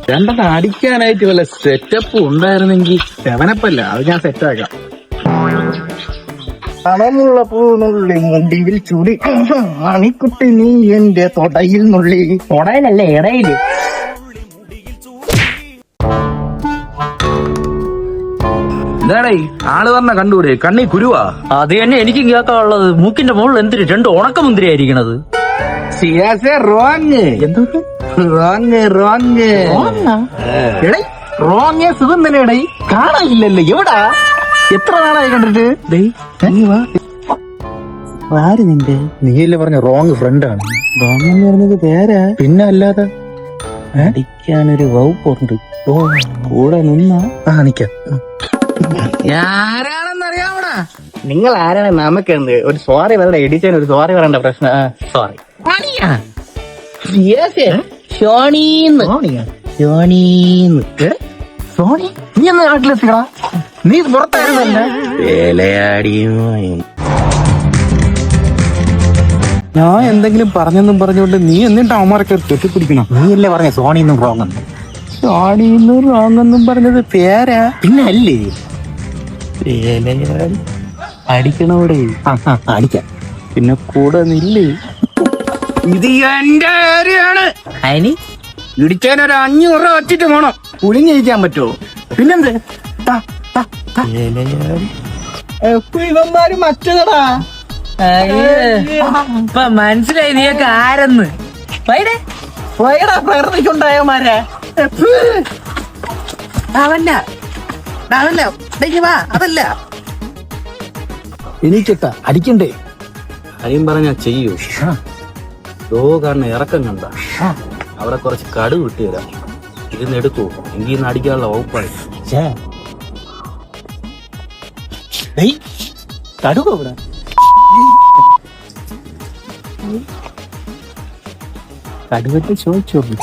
രണ്ടെണ്ണം അടിക്കാനായിട്ട് വല്ല സെറ്റപ്പ് ഉണ്ടായിരുന്നെങ്കിൽ സെവനപ്പല്ല, അത് ഞാൻ സെറ്റാക്കാം. പണമുള്ള പൂനുള്ളി മുടിയിൽ ചുടി ആണിക്കുട്ടി നീ എന്റെ തൊടയിൽ നുള്ളി. തൊടയിലല്ലേ, ഇടയില്. എന്താടേ ആള് പറഞ്ഞ കണ്ടുകൂടെ, കണ്ണി കുരുവാ. അത് തന്നെ എനിക്കും കേൾക്കാനുള്ളത്. മൂക്കിന്റെ മുകളിൽ എന്തിന് രണ്ട് ഉണക്കമുന്തിരി ആയിരിക്കണത്? റോങ് സുഖം തന്നെ ഇടയി. കാണാനില്ലല്ലോ, എവിടാ? എത്ര നാളായി കണ്ടിട്ട്? ആര് നിന്റെ? നീയല്ലേ പറഞ്ഞ റോങ് ഫ്രണ്ടാണ്. റോങ് എന്ന് പറഞ്ഞത് പേരാ. പിന്നെ അല്ലാതെ അടിക്കാനൊരു വകുപ്പുണ്ട്. ഓ, കൂടെ നിന്നാ നിക്കാം. ആരാണെന്നറിയാവടാ? നിങ്ങൾ ആരാണ്? നമുക്കെന്ത്? ഒരു സോറി പറയണ്ട, എഡിച്ചാൻ ഒരു സോറി പറയണ്ട പ്രശ്നം. സോറി. സോണി, നീ എന്നാ നാട്ടിലെത്തിക്കടാ? നീ പുറത്തായിരുന്നല്ലേ? ഞാൻ എന്തെങ്കിലും പറഞ്ഞെന്നും പറഞ്ഞുകൊണ്ട് നീ എന്നിട്ട് അവന്മാരൊക്കെ കെട്ടിപ്പിടിക്കണം. നീയല്ലേ പറഞ്ഞ സോണിന്നും റോങ്? സോണിന്നും റോങ് എന്നും പറഞ്ഞത് പേരാ. പിന്നെ അല്ലേ അടിക്കണോടെ? അടിക്കാം. പിന്നെ കൂടെ നില്ലേ. ഇത് എന്റെ ഏരിയയാണ്. അതിന് ഇടിക്കാനൊരു 500 രൂപ വച്ചിട്ട് പോണം. പുളിഞ്ഞിരിക്കാൻ പറ്റുമോ? പിന്നെന്ത്? ഇവന്മാര് മറ്റേതടാ. ഇപ്പൊ മനസ്സിലായി നീയൊക്കെ ആരെന്ന്. പ്രകൃതിക്കുണ്ടായമാരെ അതല്ല. എനിക്കെത്താ അടിക്കണ്ടേ? കാര്യം പറഞ്ഞാ ചെയ്യൂ. കാരണം ഇറക്കം കണ്ട അവിടെ കുറച്ച് കടുവ് വിട്ടുതരാം. ഇരുന്ന് എടുക്കൂ, എങ്കിൽ ഇന്ന് അടിക്കാനുള്ള വകുപ്പായി. കടുവ ഇവിടെ. കടുവത്തെ ചോദിച്ചോളൂ.